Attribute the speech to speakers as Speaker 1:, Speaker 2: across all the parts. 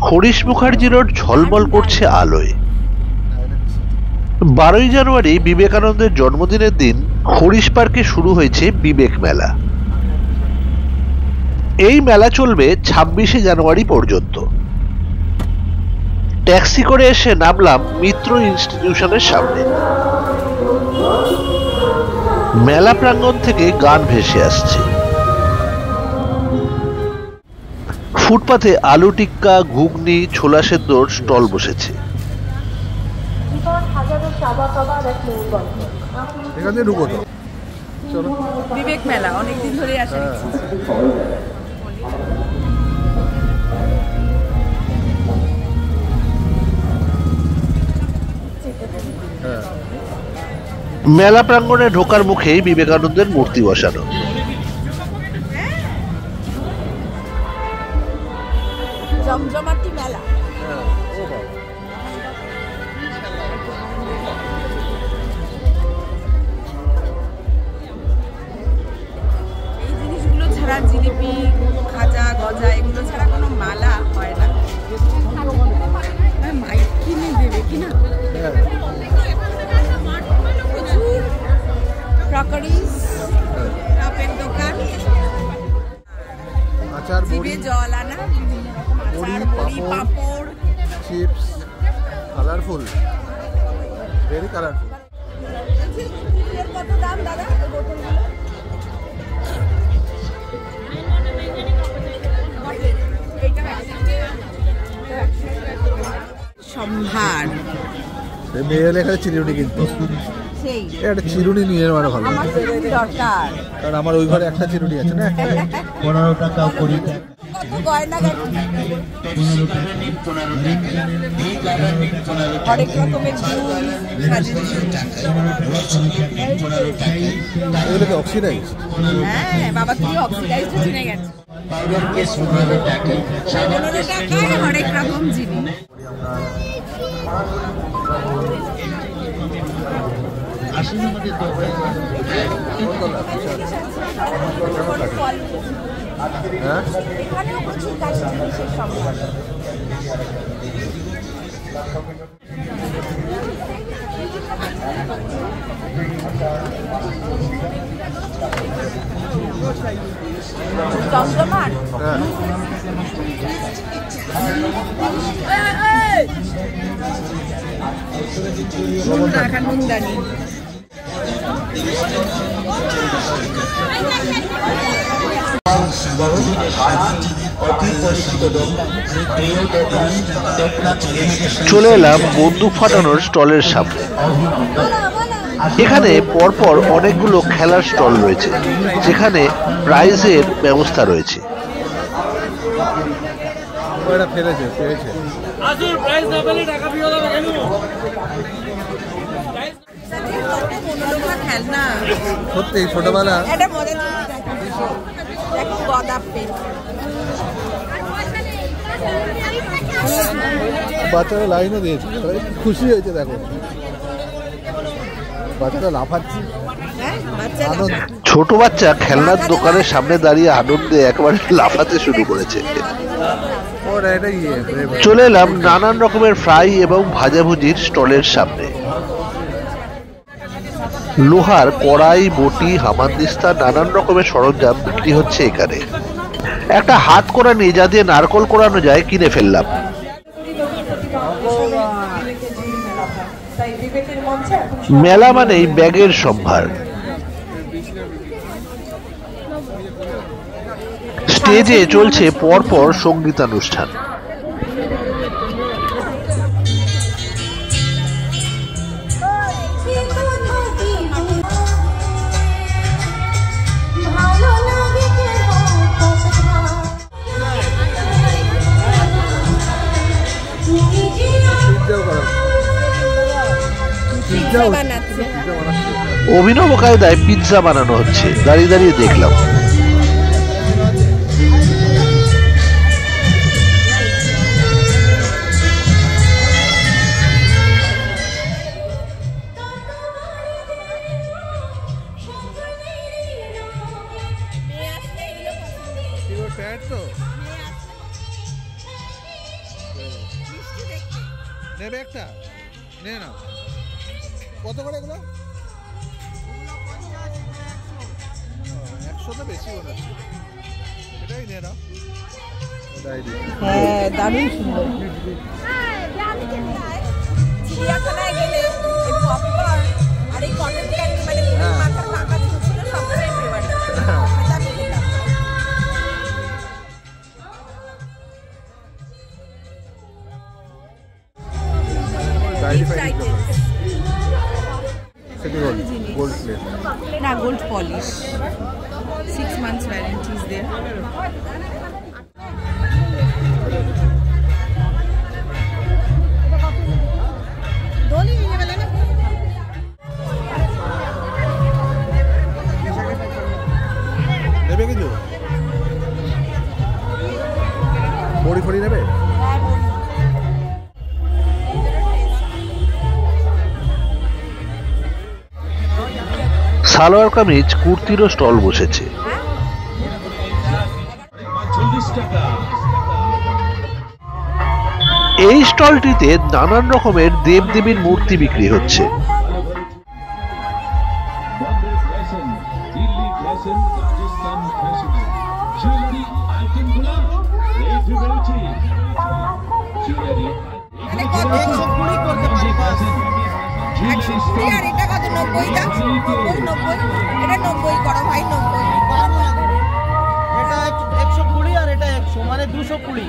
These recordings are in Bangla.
Speaker 1: হরিশ মুখার্জি রোড ঝলমল করছে আলোয়। 12ই জানুয়ারি বিবেকানন্দের জন্মদিনের দিন হরিশ পার্কে শুরু হয়েছে বিবেক মেলা। এই মেলা চলবে 26শে জানুয়ারি পর্যন্ত। ট্যাক্সি করে এসে নামলাম মিত্র ইনস্টিটিউশনের সামনে। মেলা প্রাঙ্গণ থেকে গান ভেসে আসছে। ফুটপাতে আলু টিক্কা, ঘুগনি, ছোলা সেদ্ধর স্টল বসেছে।
Speaker 2: বিবেক মেলা অনেকদিন ধরে আসে।
Speaker 1: মেলা প্রাঙ্গণে ঢোকার মুখেই বিবেকানন্দের মূর্তি বসানো।
Speaker 2: জমজমাটি মেলা। এই জিনিসগুলো ছাড়া, জিলিপি, খাজা, গজা, এগুলো ছাড়া কোনো মালা হয় না। মাইক কিনে দেবে কিনা? প্রচুর ক্রকারিজ, কাপের দোকান, জিভে জল আনা, বড়ি, পাপড়,
Speaker 3: চিপস, কালারফুল, ভেরি কালারফুল।
Speaker 2: কত দাম দাদা বোতলগুলো? সম্ভার
Speaker 3: মেয়ে লেখা চিরুনি, কিন্তু একটা চিরুনি নিয়ে নেওয়ার ভালো,
Speaker 2: দরকার।
Speaker 3: কারণ আমার ওই ঘরে একটা চিরুনি আছে না।
Speaker 4: 15 টাকা 20 টাকা।
Speaker 2: অনেক রকমের
Speaker 3: অক্সিডাইজ।
Speaker 2: হ্যাঁ বাবা, তুমি অক্সিডাইজ চিনে গেছো। 15 টাকায় অনেক রকম জিনিস। এখানেও প্রচুর কাজ জিনিসের সম্ভার। জমজমাট নুনদানি।
Speaker 1: চলে এলাম বন্দুক ফাটানোর স্টলের সামনে। এখানে পরপর অনেকগুলো খেলার স্টল রয়েছে, যেখানে প্রাইজের ব্যবস্থা রয়েছে।
Speaker 3: সত্যি ছোটবেলা বাচ্চারা লাইনও দিয়েছে, খুশি হয়েছে। দেখো বাচ্চারা লাফাচ্ছে।
Speaker 1: ছোট বাচ্চা খেলনার দোকানের সামনে দাঁড়িয়ে আনন্দে একেবারে লাফাতে শুরু করেছে। চলে এলাম নানান রকমের ফ্রাই এবং ভাজাভুজির স্টলের সামনে। লোহার কড়াই, বটি, হামানদিস্তা, নানান রকমের সরঞ্জাম বিক্রি হচ্ছে এখানে। একটা হাত করা নিয়ে যা দিয়ে নারকল কোরানো যায় কিনে ফেললাম। মেলা মানেই ব্যাগের সম্ভার। স্টেজে চলছে পরপর সঙ্গীতানুষ্ঠান। অভিনব কায়দায় পিৎজা বানানো হচ্ছে, দাঁড়িয়ে দাঁড়িয়ে দেখলাম।
Speaker 3: নেবে একটা নে না কত করে এগুলো 100 তো বেশি মনে হচ্ছে এটাই নে না
Speaker 2: হ্যাঁ দারুণ সুন্দর চিড়িয়াখানায় গেলে এই পপকর্ন আর এই কটন ক্যান্ডি মানে মাথার পাকা ছিল সবটাই ফেভারিট আমি খেতাম
Speaker 3: গোল্ড প্লেট
Speaker 2: না gold polish 6 months warranty is there
Speaker 3: নেবে কিছু বড়ি ফড়ি নেবে
Speaker 1: সালোয়ার কামিজ কুর্তিরও স্টল বসেছে। এই স্টলটিতে নানান রকমের দেবদেবীর মূর্তি বিক্রি হচ্ছে।
Speaker 2: আর এটা কত 90 দাম 90 এটা 90 করো ভাই 90
Speaker 5: এটা 120 আর এটা 100 মানে 220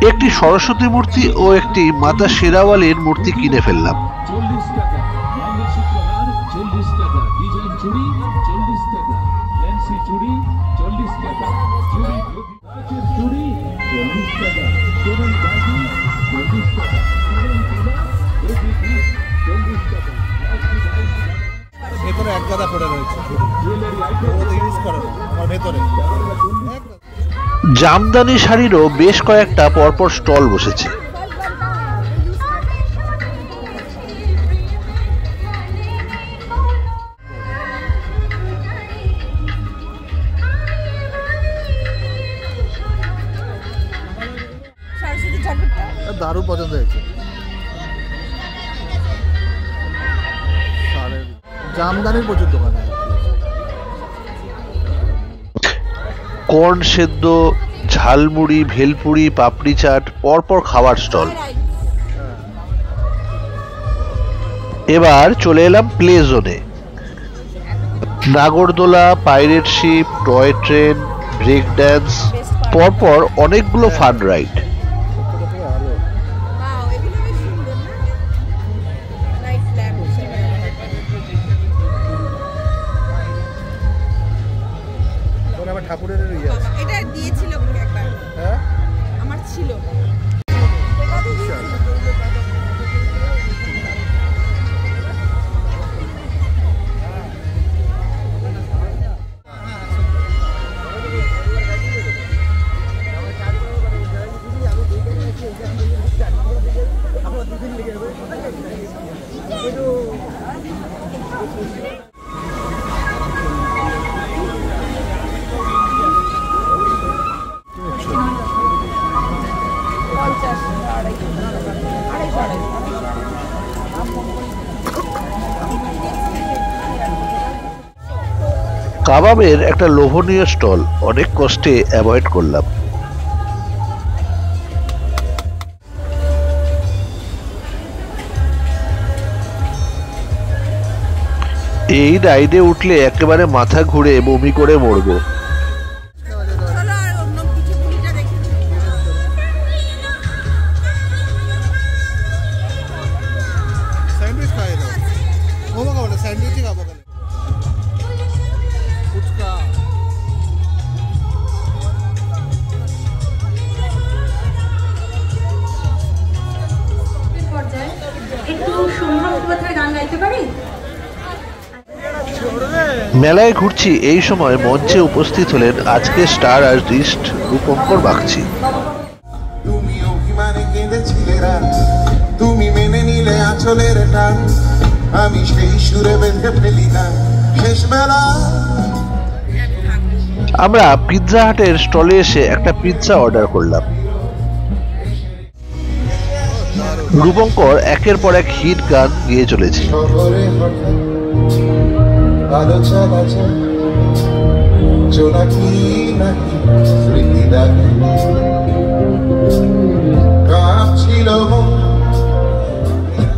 Speaker 1: একটি সরস্বতী মূর্তি ও একটি মাতা শেরাওয়ালির মূর্তি কিনে ফেললাম।
Speaker 6: 40 টাকা মঙ্গলসূত্রহার 40 টাকা ডিজাইন চুড়ি 40 টাকা ফ্যান্সি চুড়ি 40 টাকা চুড়ি চুড়ি 40 টাকা সোনার বাজি 40 টাকা
Speaker 3: ভেতরে এক গাদা পড়ে রয়েছে ইউজ করে না ভেতরে
Speaker 1: জামদানি শাড়িরও বেশ কয়েকটা পরপর স্টল বসেছে।
Speaker 3: দারুণ পছন্দ হয়েছে জামদানির প্রচুর দোকান
Speaker 1: কর্ন সেদ্ধ, ঝালমুড়ি, ভেলপুরি, পাপড়ি চাট, পরপর খাবার স্টল। এবার চলে এলাম প্লে জোনে। নাগরদোলা, pirate ship, toy train, break dance, পরপর অনেকগুলো ফান রাইড।
Speaker 3: ঠাকুরের
Speaker 2: এটা দিয়েছিল একবার
Speaker 3: হ্যাঁ
Speaker 2: আমার ছিল
Speaker 1: কাবাবের একটা লোভনীয় স্টল অনেক কষ্টে অ্যাভয়েড করলাম। এই রাইডে উঠলে একেবারে মাথা ঘুরে বমি করে মরবো।
Speaker 3: স্যান্ডউইচ খাই দাও মোমো খাবো না স্যান্ডউইচই খাবো ফুচকা
Speaker 7: একটু সম্ভব কথায় গান গাইতে পারি?
Speaker 1: মেলায় ঘুরছি এই সময় মঞ্চে উপস্থিত হলেন আজকে স্টার আর্টিস্ট রূপঙ্কর বাগচি।
Speaker 8: তুমি অভিমানে কেঁদেছিলে রাত, তুমি মেনে নিলে আঁচলের টান, আমি সেই সুরে বেঁধে ফেলিলাম শেষ বেলা।
Speaker 1: আমরা পিৎজা হাটের স্টলে এসে একটা পিৎজা অর্ডার করলাম। রূপঙ্কর একের পর এক হিট গান গেয়ে চলেছে।
Speaker 8: শহরে হঠাৎ আলো চালাচা জোনাকি নাকি স্মৃতি দেখে কাঁপছিল মন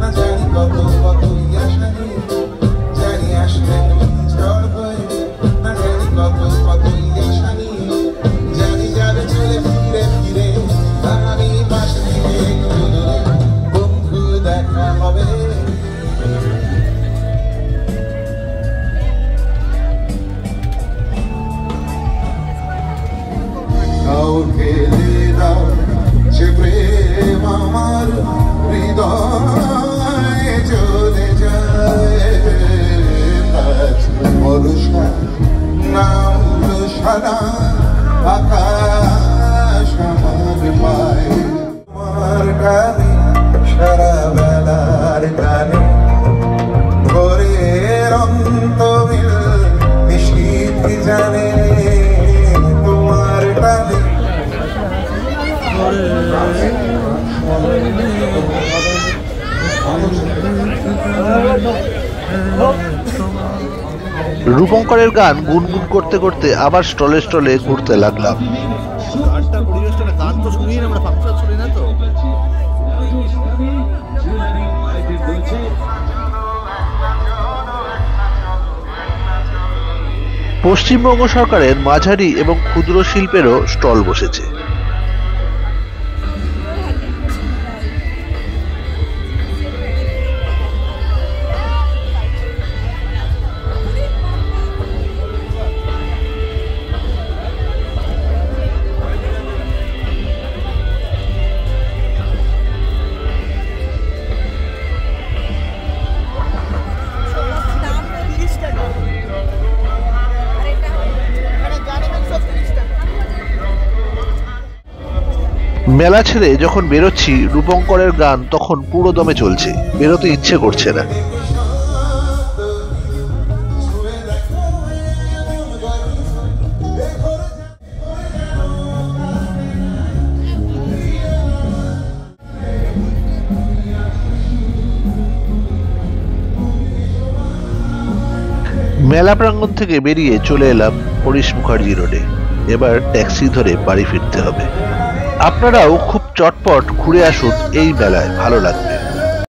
Speaker 8: না জানি কত কত আশা নিয়ে জানি আসলে তুমি ঝড় হয়ে না জানি কত কত আশা নিয়ে জানি যাবে চলে ফিরে ফিরে আমি পাশে থেকে একটু দূরে বন্ধু দেখা হবে কাউকে দাও সে প্রেম আমার হৃদয়ে চলে যায় মরুষা নাম সারা আকাশ আমার পায় আমার গানে সারা বেলার গানে ভোরের অন্তমিল নিশীথ জানে তোমার গানে
Speaker 1: রূপঙ্করের গান গুনগুন করতে করতে আবার স্টলে স্টলে ঘুরতে লাগলাম।
Speaker 3: গানটা পরিবেশটা না, গান তো শুনি না আমরা, ফাংশন শুনি না তো।
Speaker 1: পশ্চিমবঙ্গ সরকারের মাঝারি এবং ক্ষুদ্র শিল্পেরও স্টল বসেছে। মেলা ছেড়ে যখন বেরোচ্ছি রূপঙ্করের গান তখন পুরো দমে চলছে, বেরোতে ইচ্ছে করছে না। মেলা প্রাঙ্গণ থেকে বেরিয়ে চলে এলাম হরিশ মুখার্জি রোডে। এবার ট্যাক্সি ধরে বাড়ি ফিরতে হবে। আপনারাও খুব চটপট ঘুরে আসুন এই মেলায়, ভালো লাগবে।